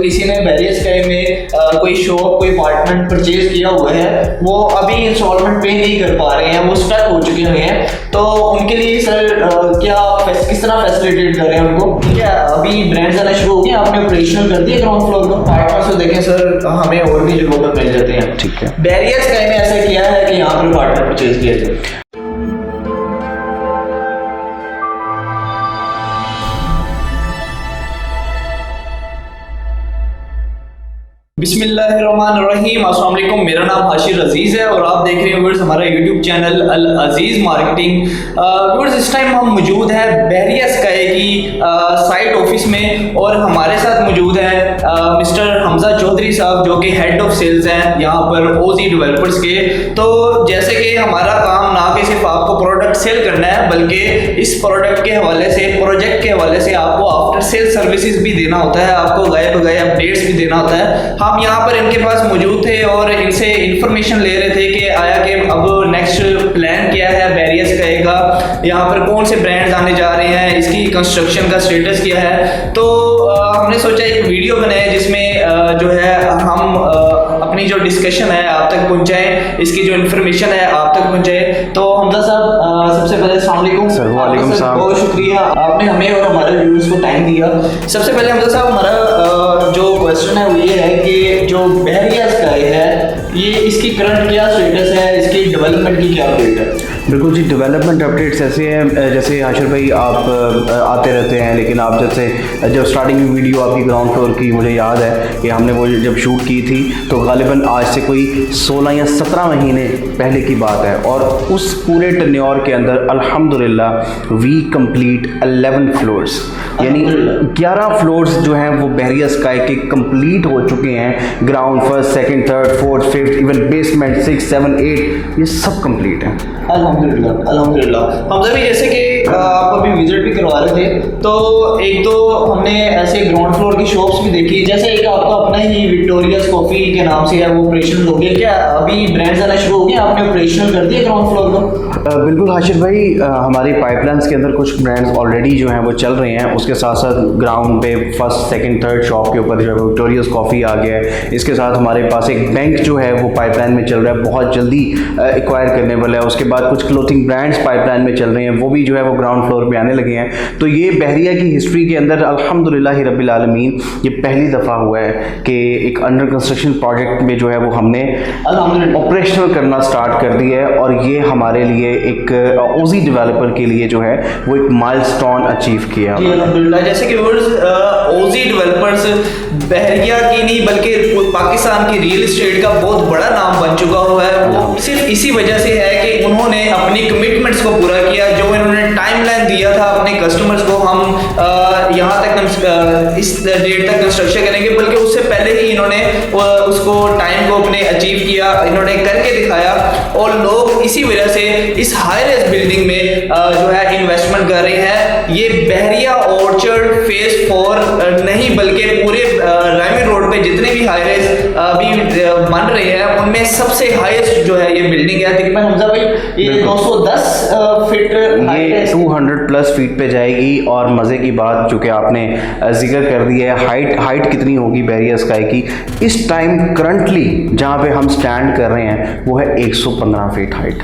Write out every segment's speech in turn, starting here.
किसी ने barrier sky में कोई शॉप कोई अपार्टमेंट परचेज किया हुआ है, वो अभी इंस्टॉलमेंट पे नहीं कर पा रहे हैं, वो स्टक हो चुके हुए हैं, तो उनके लिए सर क्या किस तरह फैसिलिटेट कर रहे हैं उनको? ठीक है, अभी ब्रांड्स आना शुरू हो गए, आपने ऑपरेशनल कर दिया ग्राउंड फ्लोर पर, पार्टनर से देखें सर हमें और भी जगहों पर मिल जाते हैं। ठीक है, बैरियर स्काई में ऐसा किया है कि यहाँ पर पार्टनर परचेज किया जाए। बिस्मिल्लाहिर्रहमानिर्रहीम, अस्सलाम वालेकुम। मेरा नाम हाशिर अजीज़ है और आप देख रहे हैं व्यूअर्स हमारा यूट्यूब चैनल अल अजीज़ मार्केटिंग। व्यूअर्स इस टाइम हम मौजूद हैं बैरियर स्काई की साइट ऑफिस में और हमारे साथ मौजूद है मिस्टर हमजा चौधरी साहब जो कि हेड ऑफ सेल्स हैं यहाँ पर ओजी डेवलपर्स के। तो जैसे कि हमारा काम ना कि सिर्फ आपको प्रोडक्ट सेल करना है, बल्कि इस प्रोडक्ट के हवाले से प्रोजेक्ट के हवाले से आपको आफ्टर सेल सर्विसेज भी देना होता है, आपको गए बगए अपडेट्स भी देना होता है। हम यहाँ पर इनके पास मौजूद थे और इनसे इंफॉर्मेशन ले रहे थे कि आया कि अब नेक्स्ट प्लान क्या है बैरियर स्काई का, यहाँ पर कौन से ब्रांड्स आने जा रहे हैं, इसकी कंस्ट्रक्शन का स्टेटस क्या है। तो हमने सोचा एक वीडियो बनाए जिसमें जो है हम अपनी जो डिस्कशन है आप तक पहुँचाएं, इसकी जो इन्फॉर्मेशन है आप तक पहुँचाएं। तो हमजा साहब सबसे पहले अस्सलाम वालेकुम। सर वालेकुम सलाम, बहुत शुक्रिया आपने हमें और हमारे व्यूअर्स को टाइम दिया। सबसे पहले हमजा साहब हमारा जो क्वेश्चन है वो ये है कि जो बैरियर स्काई है ये इसकी करंट क्या स्टेटस है, इसकी डेवलपमेंट की क्या अपडेट है? बिल्कुल जी, डेवलपमेंट अपडेट्स ऐसे हैं जैसे हाशिर भाई आप आते रहते हैं, लेकिन आप जैसे जब स्टार्टिंग में वीडियो आपकी ग्राउंड फ्लोर की मुझे याद है कि हमने वो जब शूट की थी तो गालिबन आज से कोई 16 या 17 महीने पहले की बात है, और उस पूरे टेन्योर के अंदर अल्हम्दुलिल्लाह वी कंप्लीट 11 फ्लोर्स, यानी 11 फ्लोर्स जो हैं वो बैरियर स्काई के कंप्लीट हो चुके हैं। Ground first second third fourth fifth even basement 6 7 8 ये सब कंप्लीट हैं अल्हम्दुलिल्लाह अल्हम्दुलिल्लाह। हमजा भी जैसे कि आप अभी विजिट भी करवा रहे थे तो एक दो हमने ऐसे ग्राउंड फ्लोर की शॉप्स भी देखी, जैसे एक आपका अपना ही विक्टोरियाज कॉफ़ी के नाम से है वो ऑपरेशन हो गया, क्या अभी ब्रांड्स आना शुरू हो गए, आपने ऑपरेशनल कर दिया ग्राउंड फ्लोर को? बिल्कुल हाशिर भाई, हमारी पाइपलाइंस के अंदर कुछ ब्रांड्स ऑलरेडी जो हैं वो चल रहे हैं, उसके साथ साथ ग्राउंड पे फर्स्ट सेकंड थर्ड शॉप के ऊपर जो है विक्टोरियाज कॉफ़ी आ गया है। इसके साथ हमारे पास एक बैंक जो है वो पाइपलाइन में चल रहा है, बहुत जल्दी एक्वायर करने वाला है। उसके बाद कुछ क्लोथिंग ब्रांड्स पाइपलाइन में चल रहे हैं, वो भी जो है वो ग्राउंड फ्लोर पे आने लगे हैं। तो ये बहरिया की हिस्ट्री के अंदर अल्हम्दुलिल्लाह रब्बिल आलमीन ये पहली दफ़ा हुआ है कि एक अंडर कंस्ट्रक्शन प्रोजेक्ट में जो है वो हमने ऑपरेशनल करना स्टार्ट कर दिया है, और ये हमारे लिए एक ओजी डेवलपर के लिए जो है वो एक माइलस्टोन अचीव किया। अल्हम्दुलिल्लाह, जैसे कि ओजी डेवलपर्स बहरिया की नहीं बल्कि पाकिस्तान की रियल एस्टेट का बहुत बड़ा नाम बन चुका हुआ है। वो सिर्फ इसी वजह से है कि उन्होंने अपनी कमिटमेंट्स को पूरा किया, जो इन्होंने टाइमलाइन दिया था अपने कस्टमर्स को, हम यहाँ तक इस डेट तक कंस्ट्रक्शन करेंगे, बल्कि उससे पहले ही इन्होंने उसको टाइम को अपने अचीव किया, इन्होंने करके दिखाया। और लोग इसी वजह से इस हाई राइज बिल्डिंग में जो है इन्वेस्टमेंट कर रहे हैं। ये बहरिया ऑर्चर्ड फेज 4 नहीं बल्कि पूरे रायमी रोड पे जितने भी हाई राइज अभी बन रहे हैं उनमें सबसे हाईएस्ट जो है ये बिल्डिंग है। तकरीबन हमजा भाई ये 210 फीट ये 200 प्लस फीट पे जाएगी। और मज़े की बात जो कि आपने जिक्र कर दी है, हाइट कितनी होगी बैरियर स्काई की इस टाइम करंटली जहाँ पे हम स्टैंड कर रहे हैं वो है 115 फीट हाइट,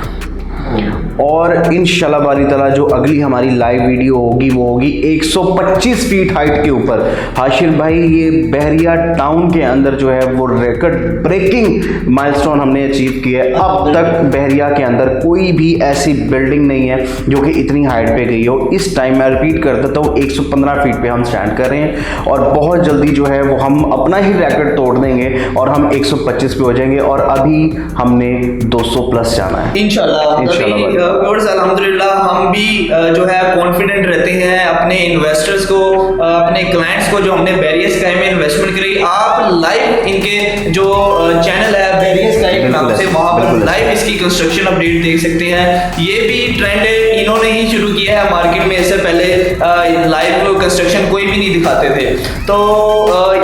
और इंशाल्लाह बारी ताला जो अगली हमारी लाइव वीडियो होगी वो होगी 125 फीट हाइट के ऊपर। हाशिर भाई ये बहरिया टाउन के अंदर जो है वो रिकॉर्ड ब्रेकिंग माइलस्टोन हमने अचीव किया है। अब तक बहरिया के अंदर कोई भी ऐसी बिल्डिंग नहीं है जो कि इतनी हाइट पे गई हो। इस टाइम मैं रिपीट कर देता हूँ 115 फीट पे हम स्टैंड कर रहे हैं, और बहुत जल्दी जो है वो हम अपना ही रिकॉर्ड तोड़ देंगे और हम 125 पे हो जाएंगे, और अभी हमने 200 प्लस जाना है इंशाल्लाह। अल्हम्दुलिल्लाह हम भी जो है कॉन्फिडेंट रहते हैं अपने इन्वेस्टर्स को, अपने क्लाइंट्स को जो हमने बैरियर स्काई में इन्वेस्टमेंट करी। आप लाइव इनके जो चैनल है बैरियर स्काई के नाम से वहाँ पर लाइव इसकी कंस्ट्रक्शन अपडेट देख सकते हैं। ये भी ट्रेंड इन्होंने ही शुरू किया है मार्केट में, इससे पहले लाइव कंस्ट्रक्शन कोई भी नहीं दिखाते थे। तो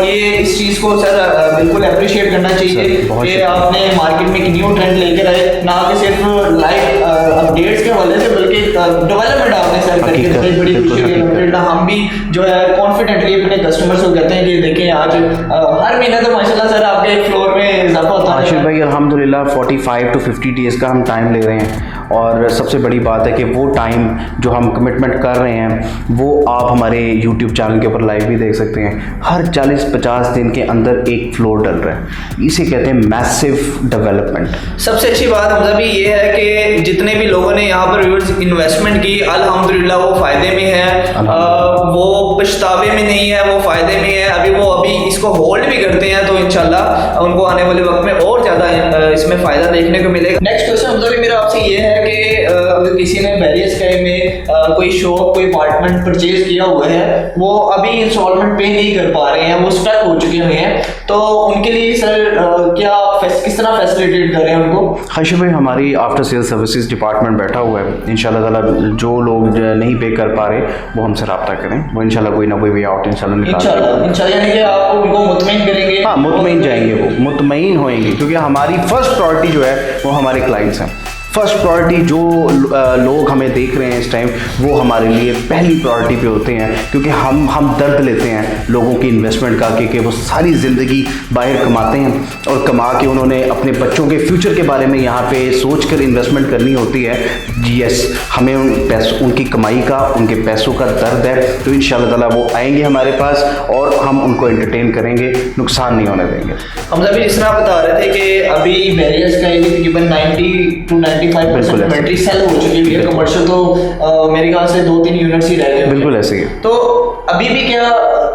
ये इस चीज़ को सर बिल्कुल अप्रिशिएट करना चाहिए कि आपने मार्केट में एक न्यू ट्रेंड लेकर आए, ना कि सिर्फ लाइव अपडेट्स के हवाले से, बल्कि डेवलपमेंट आपने सर करके दिखाई, बड़ी खुशी है। अल्हम्दुलिल्लाह हम भी जो है कॉन्फिडेंटली अपने कस्टमर्स को कहते हैं कि देखें आज हर महीने तो माशाल्लाह सर आपके फ्लोर में इजाफा होता है। आशिर भाई अल्हम्दुलिल्लाह 45 to 50 डेज़ का हम टाइम ले रहे हैं, और सबसे बड़ी बात है कि वो टाइम जो हम कमिटमेंट कर रहे हैं वो आप हमारे YouTube चैनल के ऊपर लाइव भी देख सकते हैं। हर 40-50 दिन के अंदर एक फ्लोर डल रहा है, इसे कहते हैं मैसिव डेवलपमेंट। सबसे अच्छी बात हमजा भी ये है कि जितने भी लोगों ने यहाँ पर व्यूअर्स इन्वेस्टमेंट की अल्हम्दुलिल्लाह वो फ़ायदे में है, वो पछतावे में नहीं है, वो फ़ायदे में है। अभी इसको होल्ड भी करते हैं तो इंशाल्लाह उनको आने वाले वक्त में और ज़्यादा इसमें फ़ायदा देखने को मिलेगा। नेक्स्ट क्वेश्चन हमजा भी मेरा आपसे ये है कि अगर किसी ने बैरियर स्काई में कोई शॉप, कोई अपार्टमेंट परचेज किया हुआ है, वो अभी इंस्टॉलमेंट पे नहीं कर पा रहे हैं, वो स्टक हो चुके हुए हैं, तो उनके लिए सर क्या किस तरह फैसिलिटेट कर रहे हैं उनको? हाशिर भाई हमारी आफ्टर सेल सर्विसेज डिपार्टमेंट बैठा हुआ है, इंशाल्लाह ताला जो लोग नहीं पे कर पा रहे वो हमसे रब्ता करें, वो इंशाल्लाह कोई ना कोई वे आउट इंशाल्लाह इंशाल्लाह यानी कि आप उनको मुतमईन करेंगे। हाँ, मुतमईन जाएंगे, वो मुतमईन होएंगे, क्योंकि हमारी फर्स्ट प्रायोरिटी जो है वो हमारे क्लाइंट्स हैं। फर्स्ट प्रायोरिटी जो लोग हमें देख रहे हैं इस टाइम, वो हमारे लिए पहली प्रायोरिटी पे होते हैं, क्योंकि हम दर्द लेते हैं लोगों की इन्वेस्टमेंट का कि वो सारी ज़िंदगी बाहर कमाते हैं और कमा के उन्होंने अपने बच्चों के फ्यूचर के बारे में यहाँ पे सोच कर इन्वेस्टमेंट करनी होती है। यस, हमें उनकी कमाई का, उनके पैसों का दर्द है, तो इंशाल्लाह ताला वो आएंगे हमारे पास और हम उनको एंटरटेन करेंगे, नुकसान नहीं होने देंगे। हम अभी जिस तरह बता रहे थे कि अभी बैरियर्स का तकरीबन 90 to 95% बैटरी सेल हो चुकी है, कमर्शियल तो मेरे ख्याल से 2-3 यूनिट्स ही रह गए। बिल्कुल ऐसे ही। तो अभी भी क्या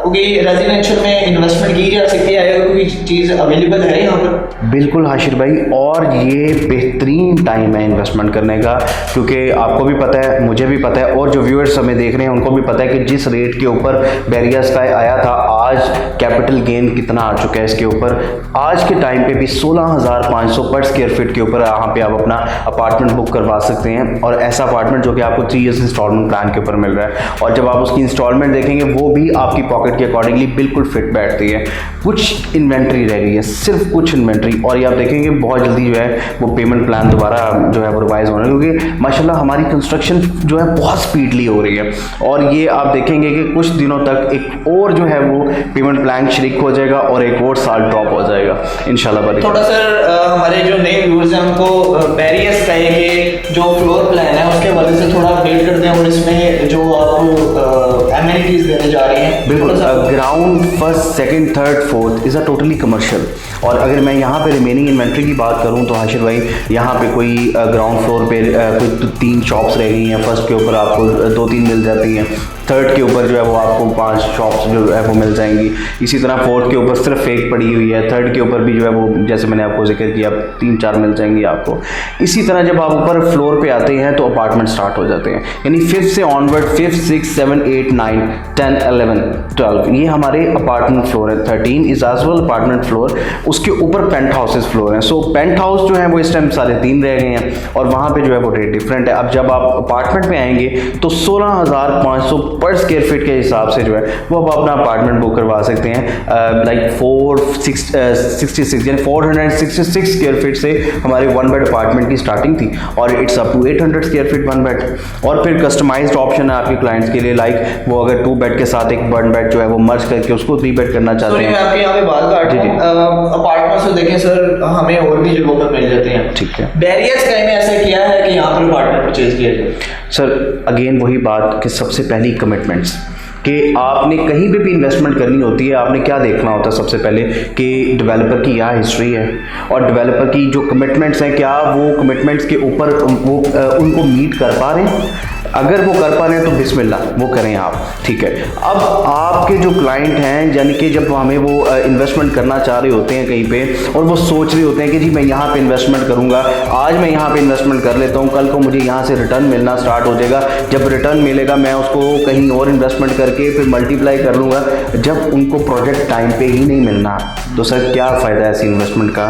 कोई रेजिडेंशियल में इन्वेस्टमेंट की जा सकती है, अगर कोई चीज़ अवेलेबल है यहाँ पर? बिल्कुल हाशिर भाई, और ये बेहतरीन टाइम है इन्वेस्टमेंट करने का, क्योंकि आपको भी पता है, मुझे भी पता है, और जो व्यूअर्स हमें देख रहे हैं उनको भी पता है कि जिस रेट के ऊपर बैरियर स्काई आया था, आज कैपिटल गेन कितना आ चुका है इसके ऊपर। आज के टाइम पे भी 16,500 पर स्क्वायर फीट के ऊपर यहाँ पे आप अपना अपार्टमेंट बुक करवा सकते हैं, और ऐसा अपार्टमेंट जो कि आपको 3 ईयर्स इंस्टॉलमेंट प्लान के ऊपर मिल रहा है, और जब आप उसकी इंस्टॉलमेंट देखेंगे वो भी आपकी पॉकेट के अकॉर्डिंगली बिल्कुल फिट बैठती है। कुछ इन्वेंट्री रह गई है, सिर्फ कुछ इन्वेंट्री, और ये आप देखेंगे बहुत जल्दी जो है वो पेमेंट प्लान दोबारा जो है वो रिवाइज होना है, क्योंकि माशाल्लाह हमारी कंस्ट्रक्शन जो है बहुत स्पीडली हो रही है, और ये आप देखेंगे कि कुछ दिनों तक एक और जो है वो पेमेंट प्लान श्रिंक हो जाएगा और एक और साल ड्रॉप हो जाएगा इंशाल्लाह। थोड़ा सर हमारे जो नए व्यूअर्स हैं उनको बैरियर स्काई के जो फ्लोर प्लान है उसके वजह से थोड़ा अपडेट करते हैं, और इसमें जो आपको एमिनिटीज देने जा रही हैं। बिल्कुल, ground first, second, third, fourth is a totally commercial. और अगर मैं यहाँ पे रिमेनिंग इन्वेंट्री की बात करूँ तो हाशिर भाई यहाँ पे कोई ग्राउंड फ्लोर पे कोई 3 शॉप्स रह गई हैं, फर्स्ट के ऊपर आपको 2-3 मिल जाती हैं, थर्ड के ऊपर जो है वो आपको 5 शॉप्स जो है वो मिल जाएंगी, इसी तरह फोर्थ के ऊपर सिर्फ एक पड़ी हुई है, थर्ड के ऊपर भी जो है वो जैसे मैंने आपको जिक्र किया 3-4 मिल जाएंगी आपको। इसी तरह जब आप ऊपर फ्लोर पे आते हैं तो अपार्टमेंट स्टार्ट हो जाते हैं, यानी 5th से ऑनवर्ड 5, 6, 7, 8, 9, 10, 11, 12 ये हमारे अपार्टमेंट फ्लोर है। 13 is as well apartment floor, उसके ऊपर पेंट हाउसेज फ्लोर हैं। सो पेंट हाउस जो है वो इस टाइम सारे 3 रह गए हैं, और वहाँ पे जो है वो रेट डिफरेंट है। अब जब आप अपार्टमेंट में आएंगे तो 16,500 पर स्क्वायर फीट के हिसाब से जो है वो आप अपना अपार्टमेंट बुक करवा सकते हैं। लाइक 466 यानी 466 स्क्वायर फीट से हमारे 1 बेड अपार्टमेंट की स्टार्टिंग थी, और it's up to 800 square feet 1 bed. और फिर कस्टमाइज्ड ऑप्शन है आपके क्लाइंट्स के लिए, लाइक वो अगर 2 बेड के साथ एक 1 बेड जो है वो मर्ज करके उसको 3 बेड करना चाहते हैं। मैं आपके यहाँ पे बात काट रहा हूं, अपार्टमेंट्स तो देखें सर हमें और भी जगहों पर मिल जाते हैं, ठीक है। बैरियर स्काई में ऐसा किया है कि यहाँ पर अपार्टमेंट परचेज किया जाए? सर अगेन वही बात कि सबसे पहली कमिटमेंट्स कि आपने कहीं पे भी इन्वेस्टमेंट करनी होती है, आपने क्या देखना होता है सबसे पहले कि डेवलपर की क्या हिस्ट्री है, और डेवलपर की जो कमिटमेंट्स हैं क्या वो कमिटमेंट्स के ऊपर वो उनको मीट कर पा रहे हैं। अगर वो कर पा रहे हैं तो बिस्मिल्लाह वो करें आप, ठीक है। अब आपके जो क्लाइंट हैं, यानी कि जब हमें वो इन्वेस्टमेंट करना चाह रहे होते हैं कहीं पे, और वो सोच रहे होते हैं कि जी मैं यहाँ पे इन्वेस्टमेंट करूँगा, आज मैं यहाँ पे इन्वेस्टमेंट कर लेता हूँ, कल को मुझे यहाँ से रिटर्न मिलना स्टार्ट हो जाएगा, जब रिटर्न मिलेगा मैं उसको कहीं और इन्वेस्टमेंट करके फिर मल्टीप्लाई कर लूँगा। जब उनको प्रोजेक्ट टाइम पे ही नहीं मिलना, तो सर क्या फ़ायदा है ऐसी इन्वेस्टमेंट का,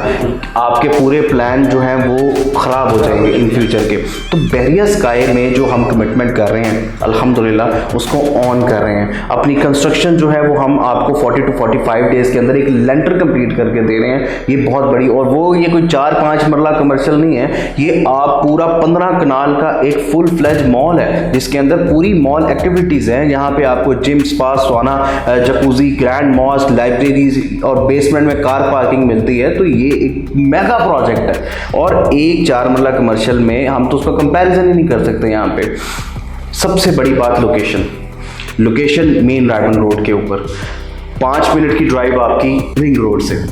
आपके पूरे प्लान जो हैं वो ख़राब हो जाएंगे इन फ्यूचर के। तो बैरियर स्काई में जो हम कमिटमेंट कर रहे हैं अल्हम्दुलिल्लाह उसको ऑन कर रहे हैं। अपनी कंस्ट्रक्शन जो है वो हम आपको 40 to 45 डेज़ के अंदर एक लेंटर कंप्लीट करके दे रहे हैं। ये बहुत बड़ी, और वो ये कोई 4-5 मरला कमर्शियल नहीं है, ये आप पूरा 15 कनाल का एक फुल फ्लेज मॉल है जिसके अंदर पूरी मॉल एक्टिविटीज़ हैं। यहाँ पे आपको जिम, स्पा, सोना, जकूजी, ग्रैंड मॉस्क, लाइब्रेरीज और बेसमेंट में कार पार्किंग मिलती है। तो ये एक मेगा प्रोजेक्ट है और एक 4 मरला कमर्शियल में हम तो उसका कंपैरिजन ही नहीं कर सकते। यहाँ पे सबसे बड़ी बात लोकेशन मेन रायबन रोड के ऊपर, 5 मिनट की ड्राइव आपकी रिंग रोड से।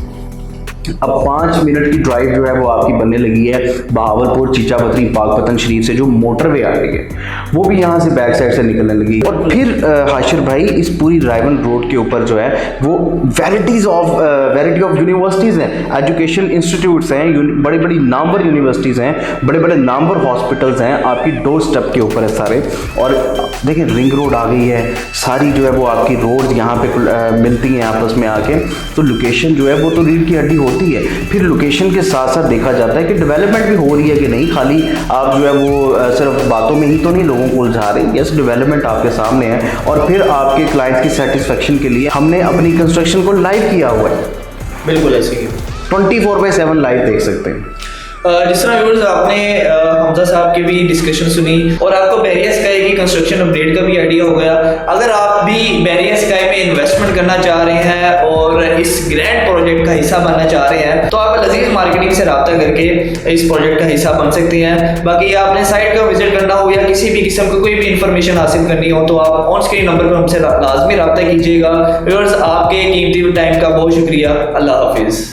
अब 5 मिनट की ड्राइव जो है वो आपकी बनने लगी है बहावलपुर, चीचा बतरी, पाकपतन शरीफ से जो मोटरवे आ रही है वो भी यहाँ से बैक साइड से निकलने लगी। और फिर हाशिर भाई इस पूरी रायबन रोड के ऊपर जो है वो वैरायटी ऑफ यूनिवर्सिटीज़ हैं, एजुकेशन इंस्टीट्यूट्स हैं, बड़ी बड़ी नामवर यूनिवर्सिटीज़ हैं, बड़े बड़े नामवर हॉस्पिटल्स हैं, आपकी डोर स्टेप के ऊपर है सारे। और देखिए रिंग रोड आ गई है, सारी जो है वो आपकी रोड यहाँ पे मिलती हैं आपस में आके। तो लोकेशन जो है वो तो रीढ़ की हड्डी होती है। फिर लोकेशन के साथ साथ देखा जाता है कि डेवलपमेंट भी हो रही है कि नहीं, खाली आप जो है वो सिर्फ बातों में ही तो नहीं लोगों को उलझा रहे। यस, डेवलपमेंट आपके सामने है। और फिर आपके क्लाइंट्स की सेटिस्फेक्शन के लिए हमने अपनी कंस्ट्रक्शन को लाइव किया हुआ है। बिल्कुल ऐसे ही 24/7 लाइव देख सकते हैं। जिस तरह व्यूअर्स आपने हमजा साहब की भी डिस्कशन सुनी और आपको बैरियर स्काई की कंस्ट्रक्शन अपडेट का भी आइडिया हो गया। अगर आप भी बैरियर स्काई में इन्वेस्टमेंट करना चाह रहे हैं और इस ग्रैंड प्रोजेक्ट का हिस्सा बनना चाह रहे हैं तो आप अजीज मार्केटिंग से रब्ता करके इस प्रोजेक्ट का हिस्सा बन सकते हैं। बाकी आपने साइट का विजिट करना हो या किसी भी किस्म की कोई भी इंफॉर्मेशन हासिल करनी हो तो आप ऑन स्क्रीन नंबर पर हमसे लाजमी रब्ता कीजिएगा। व्यूअर्स आपके कीमती टाइम का बहुत शुक्रिया। अल्लाह हाफिज़।